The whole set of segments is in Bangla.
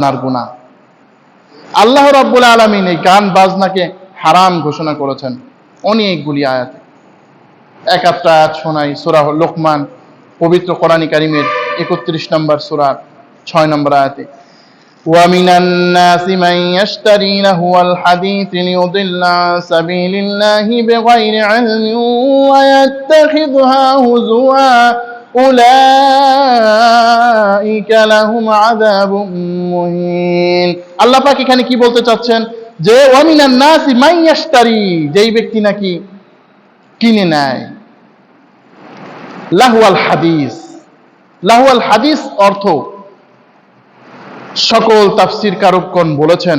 বাজনার গুনাহ। আল্লাহ রাব্বুল আলামিন এই গান বাজনাকে হারাম ঘোষণা করেছেন অনেকগুলি আয়াতে। এক একটা আয়াত শোনাই, সূরা লোকমান, পবিত্র কোরআন কারীমের 31 নম্বর সূরার 6 নম্বর আয়াতে, وَمِنَ النَّاسِ مَن يَشْتَرِي لَهْوَ الْحَدِيثِ لِيُضِلَّ عَن سَبِيلِ اللَّهِ بِغَيْرِ عِلْمٍ وَيَتَّخِذَهَا هُزُوًا أُولَئِكَ لَهُمْ عَذَابٌ مُهِينٌ। আল্লাহ পাক এখানে কি বলতে চাচ্ছেন যে وَمِنَ النَّاسِ مَن يَشْتَرِي, যেই ব্যক্তি নাকি কিনে নেয় লাহওয়াল হাদিস। লাহওয়াল হাদিস অর্থ সকল তাফসীর কারকগণ বলেছেন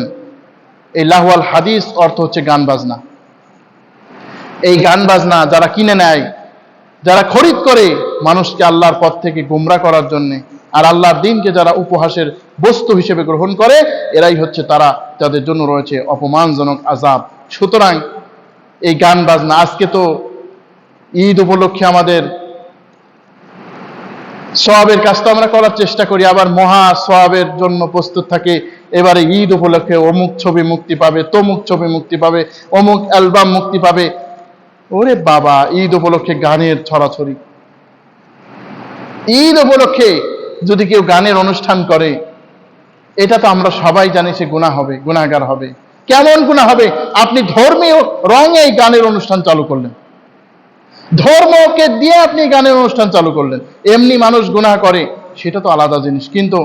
এই লাহওয়াল হাদিস অর্থ হচ্ছে গান বাজনা। এই গান বাজনা যারা কিনে নেয়, যারা খরিদ করে মানুষকে আল্লাহর পথ থেকে গোমরা করার জন্য, আর আল্লাহর দ্বীনকে যারা উপহাসের বস্তু হিসেবে গ্রহণ করে, এরাই হচ্ছে তারা, যাদের জন্য রয়েছে অপমানজনক আযাব। সুতরাং এই গান বাজনা, আজকে তো ঈদ উপলক্ষে আমাদের সওয়াবের কাজটা আমরা করার চেষ্টা করি, আবার মহা সওয়াবের জন্য প্রস্তুত থাকে। এবারে ঈদ উপলক্ষে অমুক ছবি মুক্তি পাবে, তমুক ছবি মুক্তি পাবে, অমুক অ্যালবাম মুক্তি পাবে। ওরে বাবা, ঈদ উপলক্ষে গানের ছড়াছড়ি। ঈদ উপলক্ষে যদি কেউ গানের অনুষ্ঠান করে, এটা তো আমরা সবাই জানি সে গুনাহ হবে, গুনাহগার হবে। কেমন গুনাহ হবে? আপনি ধর্মীয় রঙে এই গানের অনুষ্ঠান চালু করলেন, ধর্মকে দিয়ে আপনি গানের অনুষ্ঠান চালু করলেন। এমনি মানুষ গুনাহ করে, সেটা তো আলাদা জিনিস, কিন্তু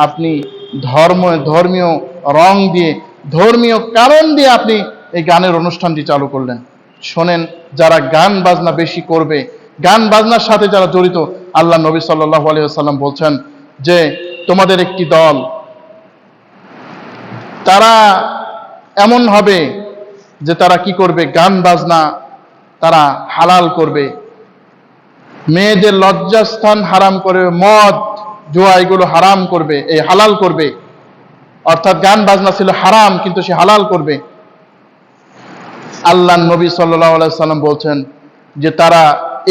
আপনি ধর্মীয় রং দিয়ে, ধর্মীয় কারণ দিয়ে আপনি এই গানের অনুষ্ঠানটি চালু করলেন। শোনেন, যারা গান বাজনা বেশি করবে, গান বাজনার সাথে যারা জড়িত, আল্লাহ নবী সাল্লাল্লাহু আলাইহি ওয়াসাল্লাম বলছেন যে তোমাদের একটি দল, তারা এমন হবে যে তারা কি করবে, গান বাজনা তারা হালাল করবে, মেয়েদের লজ্জাস্থান হারাম করবে, মদ জুয়া এগুলো হারাম করবে, এই হালাল করবে। অর্থাৎ গান বাজনা ছিল হারাম, কিন্তু সে হালাল করবে। আল্লাহ নবী সাল্লাল্লাহু আলাইহি সাল্লাম বলছেন যে তারা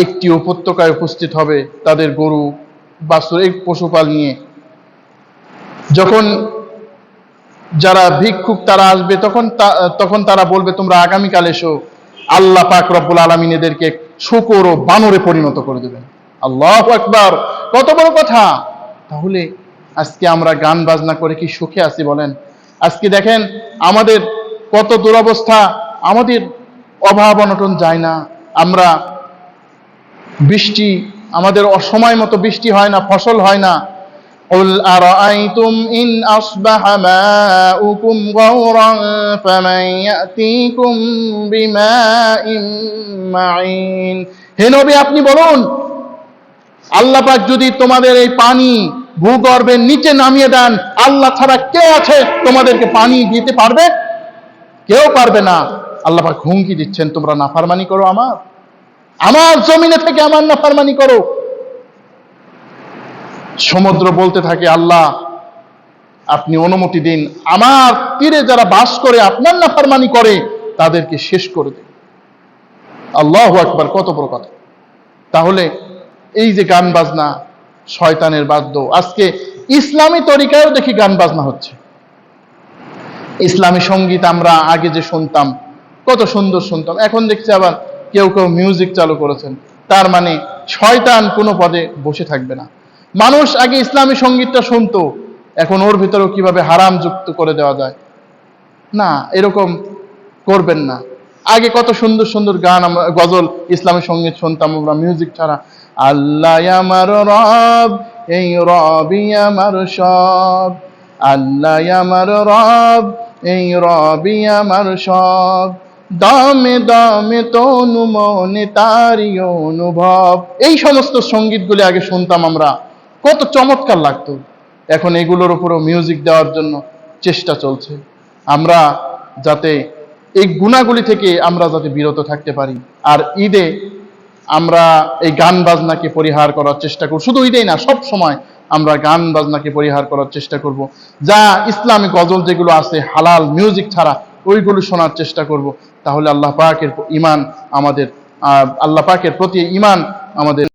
একটি উপত্যকায় উপস্থিত হবে, তাদের গরু বাছুর এক পশুপাল নিয়ে। যখন যারা ভিক্ষুক তারা আসবে, তখন তারা বলবে তোমরা আগামীকাল এসো। আল্লাহ পাক রব্বুল আলামিন এদেরকে শূকর ও বানরে পরিণত করে দেবেন। আল্লাহু আকবার, কত বড় কথা! তাহলে আজকে আমরা গান বাজনা করে কি সুখে আছি বলেন? আজকে দেখেন আমাদের কত দুরবস্থা, আমাদের অভাব অনটন যায় না। আমরা বৃষ্টি, আমাদের অসময় মতো বৃষ্টি হয় না, ফসল হয় না। قُلْ أَرَأَيْتُمْ إِنْ أَصْبَحَ مَاؤُكُمْ غَوْرًا فَمَنْ يَأْتِيكُمْ بِمَاءٍ مَعِينٍ। হে নবী, আপনি বলুন, আল্লাহ পাক যদি তোমাদের এই পানি ভূগর্ভের নিচে নামিয়ে দেন, আল্লাহ ছাড়া কে আছে তোমাদেরকে পানি দিতে পারবে? কেউ পারবে না। আল্লাহ পাক হুমকি দিচ্ছেন, তোমরা নাফরমানি করো, আমার জমিনে থেকে আমার নাফরমানি করো। সমুদ্র বলতে থাকে, আল্লাহ আপনি অনুমতি দিন, আমার তীরে যারা বাস করে আপনার নাফরমানি করে তাদেরকে শেষ করে দিন। আল্লাহু আকবার, কত বড় কথা! তাহলে এই যে গান বাজনা শয়তানের বাদ্য, আজকে ইসলামী তরিকায়ও দেখি গান বাজনা হচ্ছে। ইসলামী সঙ্গীত আমরা আগে যে শুনতাম, কত সুন্দর শুনতাম, এখন দেখছি আবার কেউ কেউ মিউজিক চালু করেছেন। তার মানে শয়তান কোনো পদে বসে থাকবে না। মানুষ আগে ইসলামী সঙ্গীতটা শুনতো, এখন ওর ভিতরেও কিভাবে হারাম যুক্ত করে দেওয়া যায়। না, এরকম করবেন না। আগে কত সুন্দর সুন্দর গান, আমরা গজল, ইসলামী সঙ্গীত শুনতাম আমরা মিউজিক ছাড়া। আল্লাহ আমার রব, এই রবই আমার সব, আল্লাহ আমার রব, এই রবই আমার সব, দামে দামে তনু মনে তারি অনুভব। এই সমস্ত সঙ্গীতগুলি আগে শুনতাম আমরা, কত চমৎকার লাগতো। এখন এগুলোর উপরও মিউজিক দেওয়ার জন্য চেষ্টা চলছে। আমরা যাতে এই গুণাগুলি থেকে আমরা যাতে বিরত থাকতে পারি, আর ঈদে আমরা এই গান বাজনাকে পরিহার করার চেষ্টা করব। শুধু ঈদেই না, সব সময় আমরা গান বাজনাকে পরিহার করার চেষ্টা করব। যা ইসলামিক গজল যেগুলো আছে হালাল মিউজিক ছাড়া, ওইগুলো শোনার চেষ্টা করব। তাহলে আল্লাহ পাকের প্রতি ঈমান আমাদের